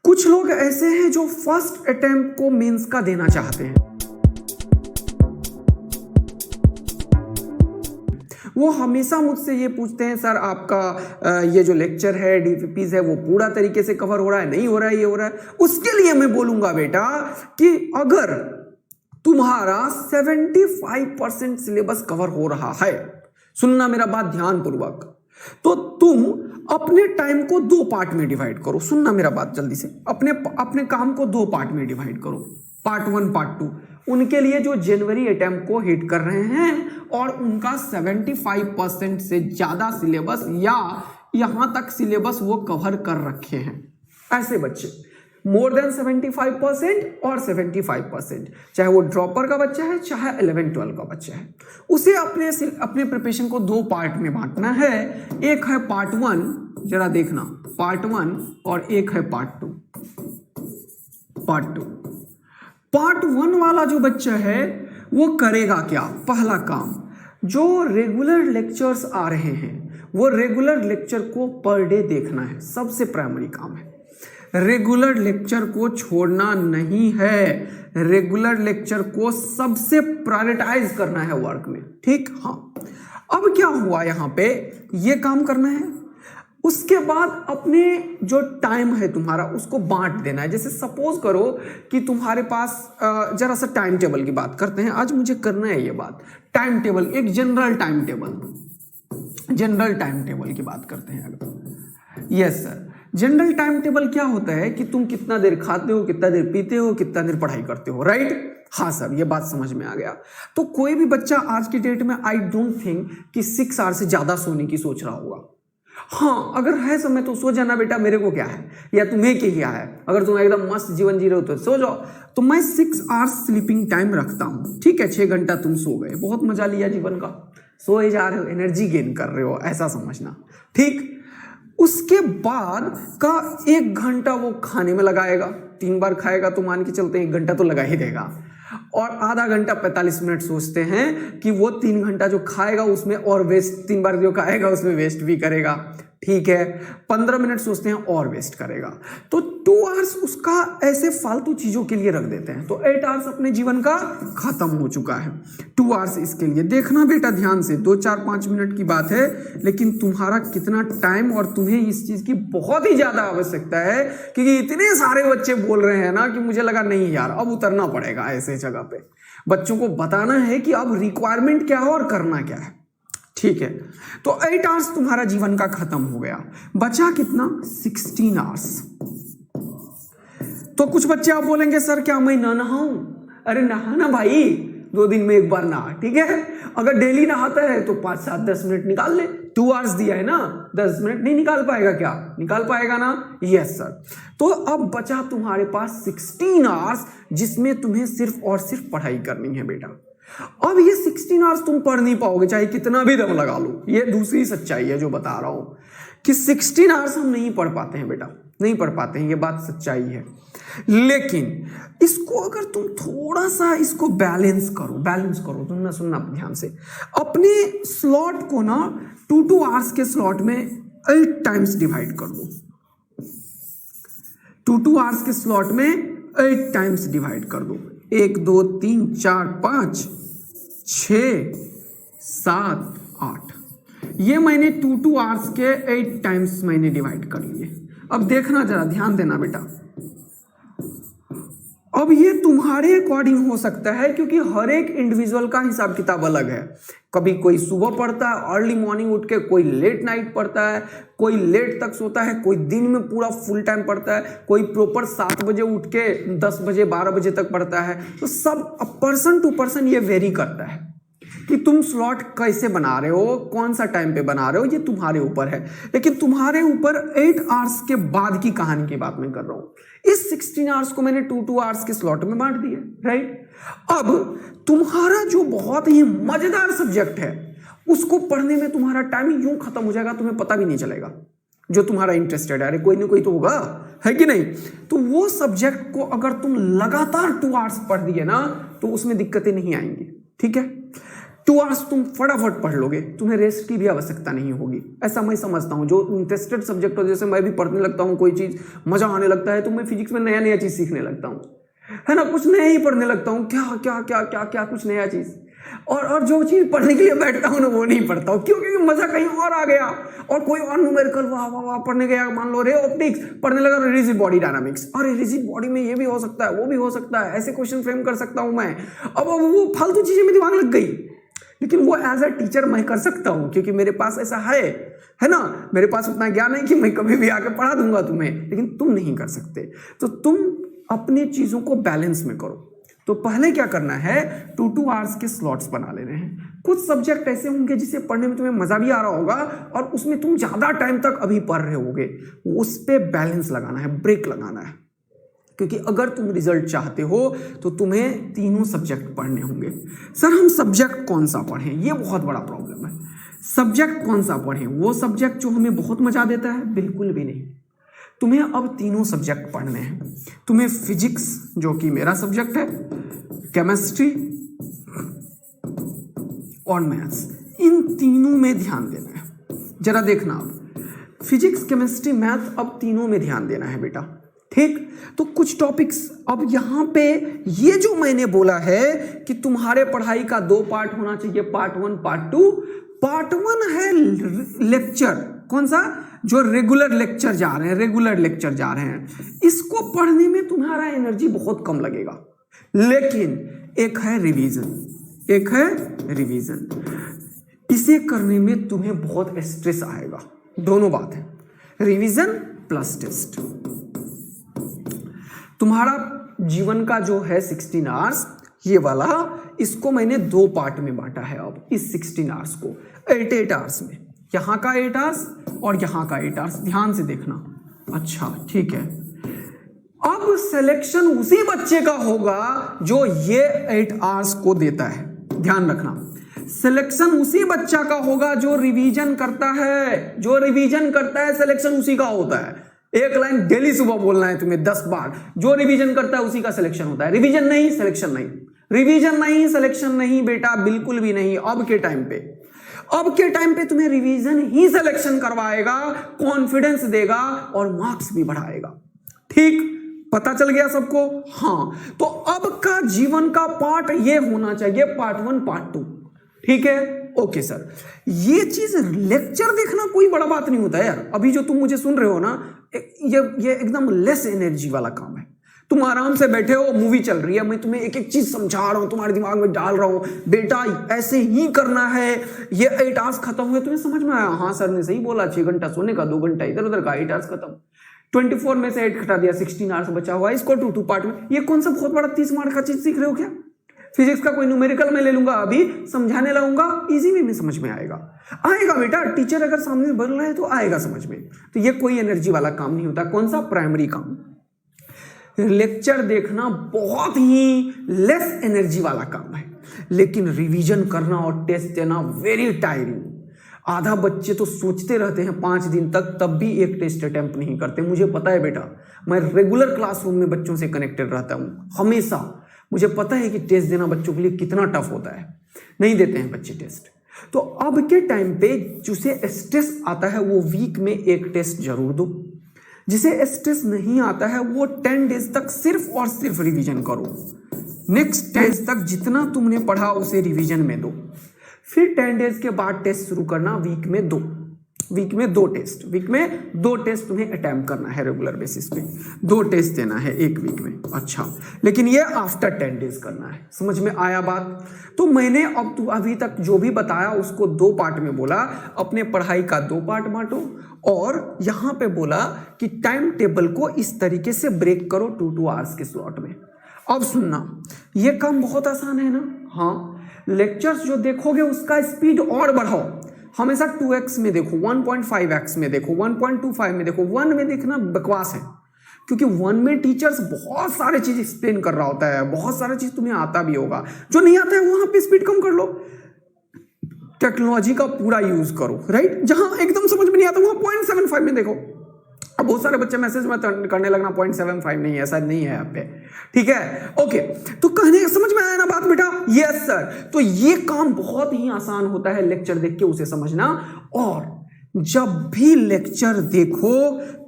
कुछ लोग ऐसे हैं जो फर्स्ट अटेम्प्ट को मेंस का देना चाहते हैं। वो हमेशा मुझसे ये पूछते हैं, सर आपका ये जो लेक्चर है, डीपीज है, वो पूरा तरीके से कवर हो रहा है, नहीं हो रहा है, ये हो रहा है। उसके लिए मैं बोलूंगा बेटा कि अगर तुम्हारा 75% सिलेबस कवर हो रहा है, सुनना मेरा बात ध्यान पूर्वक, तो तुम अपने टाइम को 2 पार्ट में डिवाइड करो। सुनना मेरा बात जल्दी से, अपने काम को 2 पार्ट में डिवाइड करो, पार्ट 1 पार्ट 2। उनके लिए जो जनवरी अटेम्प्ट को हिट कर रहे हैं और उनका 75% से ज्यादा सिलेबस या यहां तक सिलेबस वो कवर कर रखे हैं, ऐसे बच्चे मोर देन 75% और 75%, चाहे वो ड्रॉपर का बच्चा है चाहे 11-12 का बच्चा है, उसे अपने प्रिपरेशन को 2 पार्ट में बांटना है। एक है पार्ट 1, जरा देखना, पार्ट 1 और एक है पार्ट 2। पार्ट 1 वाला जो बच्चा है वो करेगा क्या? पहला काम, जो रेगुलर लेक्चर्स आ रहे हैं वो रेगुलर लेक्चर को पर डे देखना है, सबसे प्राइमरी काम है। रेगुलर लेक्चर को छोड़ना नहीं है, रेगुलर लेक्चर को सबसे प्रायोरिटाइज करना है वर्क में, ठीक? हाँ, अब क्या हुआ, यहां पे ये काम करना है। उसके बाद अपने जो टाइम है तुम्हारा उसको बांट देना है। जैसे सपोज करो कि तुम्हारे पास जरा सा टाइम टेबल की बात करते हैं, आज मुझे करना है ये बात, टाइम टेबल, एक जनरल टाइम टेबल की बात करते हैं अगर। Yes sir, general time table क्या होता है कि तुम कितना देर खाते हो, कितना देर पीते हो, कितना देर पढ़ाई करते हो, राइट? हाँ सर, ये बात समझ में आ गया। तो कोई भी बच्चा आज की डेट में आई डोंट थिंक कि 6 आवर से ज्यादा सोने की सोच रहा होगा। हाँ, अगर है समय तो सो जाना बेटा, मेरे को क्या है, या तुम्हें क्या है, अगर तुम एकदम मस्त जीवन जी रहे हो तो सो जाओ। तो मैं 6 आवर्स स्लीपिंग टाइम रखता हूँ, ठीक है? 6 घंटा तुम सो गए, बहुत मजा लिया जीवन का, सोए जा रहे हो, एनर्जी गेन कर रहे हो, ऐसा समझना, ठीक? उसके बाद का 1 घंटा वो खाने में लगाएगा, 3 बार खाएगा तो मान के चलते हैं 1 घंटा तो लगा ही देगा, और आधा घंटा 45 मिनट सोचते हैं कि वो 3 घंटा जो खाएगा उसमें और वेस्ट, 3 बार जो खाएगा उसमें वेस्ट भी करेगा, ठीक है? 15 मिनट सोचते हैं और वेस्ट करेगा। तो 2 आवर्स उसका ऐसे फालतू चीजों के लिए रख देते हैं, तो 8 आवर्स अपने जीवन का खत्म हो चुका है। 2 आवर्स इसके लिए देखना बेटा ध्यान से, 2-4-5 मिनट की बात है, लेकिन तुम्हारा कितना टाइम, और तुम्हें इस चीज की बहुत ही ज्यादा आवश्यकता है क्योंकि इतने सारे बच्चे बोल रहे हैं ना कि मुझे लगा नहीं यार अब उतरना पड़ेगा ऐसे जगह पे। बच्चों को बताना है कि अब रिक्वायरमेंट क्या है और करना क्या है, ठीक है? तो 8 आवर्स तुम्हारा जीवन का खत्म हो गया, बचा कितना? 16 आवर्स। तो कुछ बच्चे आप बोलेंगे सर क्या मैं ना नहाऊं? अरे नहाना भाई, 2 दिन में 1 बार नहा, ठीक है? अगर डेली नहाता है तो 5-7-10 मिनट निकाल ले। 2 आवर्स दिया है ना, 10 मिनट नहीं निकाल पाएगा क्या? निकाल पाएगा ना? Yes sir. तो अब बचा तुम्हारे पास 16 आवर्स जिसमें तुम्हें सिर्फ और सिर्फ पढ़ाई करनी है बेटा। अब ये 16 आवर्स तुम पढ़ नहीं पाओगे चाहे कितना भी दम लगा लो, ये दूसरी सच्चाई है जो बता रहा हूं कि 16 आवर्स हम नहीं पढ़ पाते हैं बेटा, नहीं पढ़ पाते हैं, ये बात सच्चाई है। लेकिन इसको अगर तुम थोड़ा सा इसको बैलेंस करो, तुम ना सुनना ध्यान से, अपने स्लॉट को ना 2 आवर्स के स्लॉट में 8 टाइम्स डिवाइड कर दो। 2 आवर्स के स्लॉट में 8 टाइम्स डिवाइड कर दो। 1 2 3 4 5 6 7 8, ये मैंने 2 आवर्स के 8 टाइम्स मैंने डिवाइड कर लिए। अब देखना, जरा ध्यान देना बेटा, अब ये तुम्हारे अकॉर्डिंग हो सकता है क्योंकि हर एक इंडिविजुअल का हिसाब किताब अलग है। कभी कोई सुबह पढ़ता है अर्ली मॉर्निंग उठ के, कोई लेट नाइट पढ़ता है, कोई लेट तक सोता है, कोई दिन में पूरा फुल टाइम पढ़ता है, कोई प्रॉपर 7 बजे उठ के 10 बजे 12 बजे तक पढ़ता है। तो सब पर्सन टू पर्सन ये वेरी करता है कि तुम स्लॉट कैसे बना रहे हो, कौन सा टाइम पे बना रहे हो, ये तुम्हारे ऊपर है। लेकिन तुम्हारे ऊपर 8 आवर्स के बाद की कहानी की बात मैं कर रहा हूं। इस 16 आवर्स को मैंने 2 आवर्स के स्लॉट में बांट दिया, राइट? अब तुम्हारा जो बहुत ही मजेदार सब्जेक्ट है उसको पढ़ने में तुम्हारा टाइम यूं खत्म हो जाएगा, तुम्हें पता भी नहीं चलेगा। जो तुम्हारा इंटरेस्टेड है, अरे कोई ना कोई तो होगा, है कि नहीं? तो वो सब्जेक्ट को अगर तुम लगातार 2 आवर्स पढ़ दिए ना तो उसमें दिक्कतें नहीं आएंगी, ठीक है? 2 आवर्स तुम फटाफट पढ़ लोगे, तुम्हें रेस्ट की भी आवश्यकता नहीं होगी, ऐसा मैं समझता हूँ। जो इंटरेस्टेड सब्जेक्ट हो, जैसे मैं भी पढ़ने लगता हूँ कोई चीज़, मजा आने लगता है, तो मैं फिजिक्स में नया नया चीज़ सीखने लगता हूँ, है ना, कुछ नया ही पढ़ने लगता हूँ, क्या क्या क्या क्या क्या कुछ नया चीज़। और जो चीज़ पढ़ने के लिए बैठता हूँ ना वो नहीं पढ़ता हूँ, क्यों? क्योंकि मजा कहीं और आ गया, और कोई और न्यूमेरिकल वाह वाह वाह पढ़ने गया, मान लो रे ऑप्टिक्स पढ़ने लगा, रिजिड बॉडी डायनामिक्स, और रिजिड बॉडी में ये भी हो सकता है वो भी हो सकता है, ऐसे क्वेश्चन फ्रेम कर सकता हूँ मैं। अब वो फालतू चीज़ें में दिमाग लग गई, लेकिन वो एज अ टीचर मैं कर सकता हूँ, क्योंकि मेरे पास ऐसा है ना, मेरे पास उतना ज्ञान है कि मैं कभी भी आके पढ़ा दूंगा तुम्हें, लेकिन तुम नहीं कर सकते। तो तुम अपनी चीज़ों को बैलेंस में करो। तो पहले क्या करना है, 2 आवर्स के स्लॉट्स बना लेने हैं। कुछ सब्जेक्ट ऐसे होंगे जिसे पढ़ने में तुम्हें मजा भी आ रहा होगा और उसमें तुम ज्यादा टाइम तक अभी पढ़ रहे होगे, उस पर बैलेंस लगाना है, ब्रेक लगाना है। क्योंकि अगर तुम रिजल्ट चाहते हो तो तुम्हें तीनों सब्जेक्ट पढ़ने होंगे। सर हम सब्जेक्ट कौन सा पढ़ें, ये बहुत बड़ा प्रॉब्लम है। सब्जेक्ट कौन सा पढ़ें, वो सब्जेक्ट जो हमें बहुत मजा देता है? बिल्कुल भी नहीं। तुम्हें अब तीनों सब्जेक्ट पढ़ने हैं। तुम्हें फिजिक्स, जो कि मेरा सब्जेक्ट है, केमिस्ट्री और मैथ्स, इन तीनों में ध्यान देना है। जरा देखना, अब फिजिक्स केमिस्ट्री मैथ, अब तीनों में ध्यान देना है बेटा, ठीक? तो कुछ टॉपिक्स अब यहाँ पे, ये जो मैंने बोला है कि तुम्हारे पढ़ाई का 2 पार्ट होना चाहिए, पार्ट 1 पार्ट 2। पार्ट 1 है लेक्चर, कौन सा? जो रेगुलर लेक्चर जा रहे हैं, रेगुलर लेक्चर जा रहे हैं, इसको पढ़ने में तुम्हारा एनर्जी बहुत कम लगेगा। लेकिन एक है रिवीजन, एक है रिवीजन, इसे करने में तुम्हें बहुत स्ट्रेस आएगा। दोनों बात है, रिवीजन प्लस टेस्ट। तुम्हारा जीवन का जो है 16 आवर्स, ये वाला, इसको मैंने 2 पार्ट में बांटा है। अब इस 16 आवर्स को 8 आवर्स में, यहाँ का 8 आवर्स और यहाँ का 8 आवर्स, ध्यान से देखना। अच्छा ठीक है, अब सिलेक्शन उसी बच्चे का होगा जो ये 8 आवर्स को देता है, ध्यान रखना। सिलेक्शन उसी बच्चा का होगा जो रिवीजन करता है, जो रिवीजन करता है सिलेक्शन उसी का होता है। एक लाइन डेली सुबह बोलना है तुम्हें 10 बार, जो रिवीजन करता है उसी का सिलेक्शन होता है। रिवीजन नहीं सिलेक्शन नहीं, रिवीजन नहीं सिलेक्शन नहीं बेटा, बिल्कुल भी नहीं। अब के टाइम पे, अब के टाइम पे तुम्हें रिवीजन ही सिलेक्शन करवाएगा, कॉन्फिडेंस देगा और मार्क्स भी बढ़ाएगा। ठीक, पता चल गया सबको? हाँ, तो अब का जीवन का पार्ट ये होना चाहिए, पार्ट 1 पार्ट 2, ठीक है? ओके सर, ये चीज लेक्चर देखना कोई बड़ा बात नहीं होता है यार। अभी जो तुम मुझे सुन रहे हो ना, ये एकदम लेस एनर्जी वाला काम है। तुम आराम से बैठे हो, मूवी चल रही है, मैं तुम्हें एक एक चीज समझा रहा हूं, तुम्हारे दिमाग में डाल रहा हूं, बेटा ऐसे ही करना है, ये 8 आवर्स खत्म हुए, तुम्हें समझ में आया? हाँ सर ने सही बोला, 6 घंटा सोने का, 2 घंटा इधर उधर का, 8 आवर्स खत्म। 24 में से 8 घटा दिया, 16 आवर्स बचा हुआ, इसको 2 पार्ट में। ये कौन सा बहुत बड़ा 30 मार्क का चीज सीख रहे हो क्या? फिजिक्स का कोई न्यूमेरिकल मैं ले लूंगा, अभी समझाने लगूंगा, इजी वे में समझ में आएगा। आएगा बेटा, टीचर अगर सामने बोल रहा है तो आएगा समझ में। तो ये कोई एनर्जी वाला काम नहीं होता। कौन सा? प्राइमरी काम। लेक्चर देखना बहुत ही लेस एनर्जी वाला काम है, लेकिन रिवीजन करना और टेस्ट देना वेरी टायरिंग। आधा बच्चे तो सोचते रहते हैं 5 दिन तक, तब भी एक टेस्ट अटेम्प्ट नहीं करते। मुझे पता है बेटा, मैं रेगुलर क्लासरूम में बच्चों से कनेक्टेड रहता हूँ हमेशा। मुझे पता है कि टेस्ट देना बच्चों के लिए कितना टफ होता है, नहीं देते हैं बच्चे टेस्ट। तो अब के टाइम पे जिसे स्ट्रेस आता है वो वीक में 1 टेस्ट जरूर दो। जिसे स्ट्रेस नहीं आता है वो 10 डेज तक सिर्फ और सिर्फ रिवीजन करो। नेक्स्ट 10 डेज तक जितना तुमने पढ़ा उसे रिवीजन में दो। फिर 10 डेज के बाद टेस्ट शुरू करना, वीक में 2 टेस्ट, वीक में 2 टेस्ट तुम्हें अटेम्प्ट करना है रेगुलर बेसिस पे, 2 टेस्ट देना है 1 वीक में। अच्छा, लेकिन ये आफ्टर 10 डेज करना है। समझ में आया बात? तो मैंने अब तू अभी तक जो भी बताया उसको 2 पार्ट में बोला। अपने पढ़ाई का 2 पार्ट बांटो, और यहां पे बोला कि टाइम टेबल को इस तरीके से ब्रेक करो 2 आवर्स के स्लॉट में। अब सुनना, ये काम बहुत आसान है ना? हाँ, लेक्चर्स जो देखोगे उसका स्पीड और बढ़ाओ। हमेशा 2x में देखो, 1.5x में देखो, 1.25 में देखो। 1 में देखना बकवास है, क्योंकि 1 में टीचर्स बहुत सारे चीज एक्सप्लेन कर रहा होता है, बहुत सारे चीज तुम्हें आता भी होगा। जो नहीं आता है वहां पे स्पीड कम कर लो, टेक्नोलॉजी का पूरा यूज करो, राइट? जहां एकदम समझ में नहीं आता वहां 0.75 में देखो, अब बहुत सारे बच्चे मैसेज में करने लगना 0.75 नहीं है, शायद नहीं है यहाँ पे, ठीक है। ओके, तो कहने समझ में आया ना बात बेटा? Yes sir. तो ये काम बहुत ही आसान होता है लेक्चर देख के उसे समझना, और जब भी लेक्चर देखो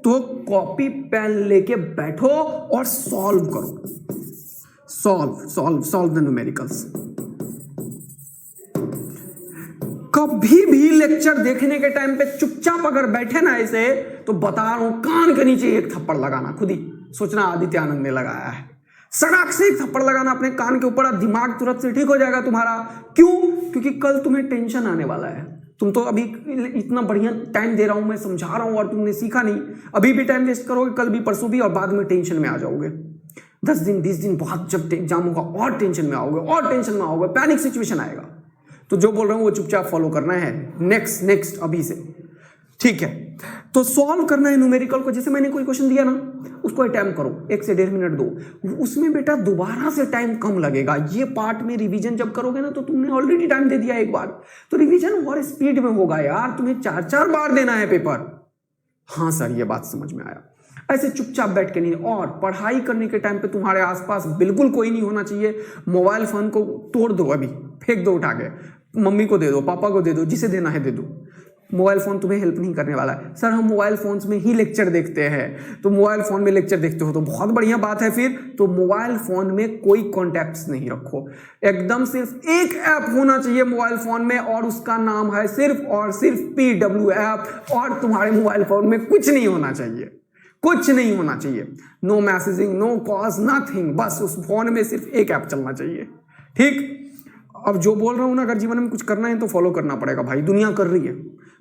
तो कॉपी पेन लेके बैठो और सॉल्व करो, सॉल्व द न्यूमेरिकल्स। कभी भी लेक्चर देखने के टाइम पे चुपचाप अगर बैठे ना ऐसे, तो बता रहा हूं कान के नीचे एक थप्पड़ लगाना, खुद ही सोचना आदित्य आनंद ने लगाया है, सड़क से एक थप्पड़ लगाना अपने कान के ऊपर, दिमाग तुरंत से ठीक हो जाएगा तुम्हारा। क्यों? क्योंकि कल तुम्हें टेंशन आने वाला है। तुम तो अभी इतना बढ़िया टाइम दे रहा हूं, मैं समझा रहा हूं और तुमने सीखा नहीं, अभी भी टाइम वेस्ट करोगे, कल भी परसों भी, और बाद में टेंशन में आ जाओगे। 10 दिन 20 दिन बाद जब एग्जाम होगा और टेंशन में आओगे, और टेंशन में आओगे, पैनिक सिचुएशन आएगा। तो जो बोल रहा हूं वो चुपचाप फॉलो करना है, नेक्स्ट अभी से, ठीक है। तो सॉल्व करना है न्यूमेरिकल को, जैसे मैंने कोई क्वेश्चन दिया ना, उसको अटेम्प्ट करो, 1 से 1.5 मिनट दो, उसमें बेटा दोबारा से टाइम कम लगेगा। ये पार्ट में रिवीजन जब करोगे ना, तो तुमने ऑलरेडी टाइम दे दिया एक बार, तो रिवीजन और स्पीड में होगा यार, तुम्हें 4-4 बार देना है पेपर। हाँ सर, ये बात समझ में आया। ऐसे चुपचाप बैठ के नहीं, और पढ़ाई करने के टाइम पे तुम्हारे आसपास बिल्कुल कोई नहीं होना चाहिए। मोबाइल फोन को तोड़ दो, अभी फेंक दो उठा के, मम्मी को दे दो, पापा को दे दो, जिसे देना है दे दो। मोबाइल फोन तुम्हें हेल्प नहीं करने वाला है। सर हम मोबाइल फोन्स में ही लेक्चर देखते हैं, तो मोबाइल फोन में लेक्चर देखते हो तो बहुत बढ़िया बात है। फिर तो मोबाइल फोन में कोई कॉन्टैक्ट्स नहीं रखो, एकदम सिर्फ एक ऐप होना चाहिए मोबाइल फोन में, और उसका नाम है सिर्फ और सिर्फ PW ऐप, और तुम्हारे मोबाइल फोन में कुछ नहीं होना चाहिए, कुछ नहीं होना चाहिए, no messaging, no calls, nothing, बस उस फोन में सिर्फ एक ऐप चलना चाहिए, ठीक। अब जो बोल रहा हूं ना, अगर जीवन में कुछ करना है तो फॉलो करना पड़ेगा भाई, दुनिया कर रही है,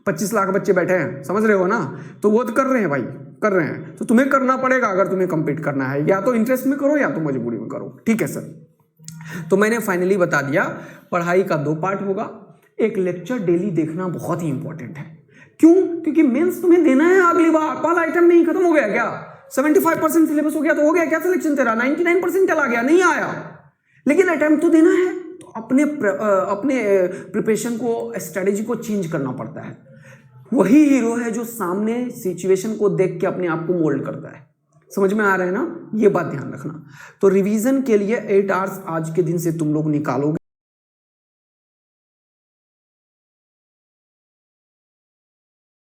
25 लाख बच्चे बैठे हैं, समझ रहे हो ना, तो वो तो कर रहे हैं भाई, कर रहे हैं, तो तुम्हें करना पड़ेगा अगर तुम्हें कंप्लीट करना है, या तो इंटरेस्ट में करो या तो मजबूरी में करो, ठीक है सर। तो मैंने फाइनली बता दिया, पढ़ाई का 2 पार्ट होगा, एक लेक्चर डेली देखना बहुत ही इंपॉर्टेंट है। क्यों? क्योंकि मेंस तुम्हें देना है अगली बार। पहला आइटम नहीं खत्म हो गया क्या? 75% सिलेबस हो गया तो हो गया क्या सिलेक्शन तेरा? 99% चला गया, नहीं आया, लेकिन अटेम्प्ट तो देना है। तो अपने प्रिपरेशन को, स्ट्रेटेजी को चेंज करना पड़ता है। वही हीरो है जो सामने सिचुएशन को देख के अपने आप को मोल्ड करता है। समझ में आ रहा है ना? ये बात ध्यान रखना। तो रिवीजन के लिए 8 आवर्स आज के दिन से तुम लोग निकालोगे।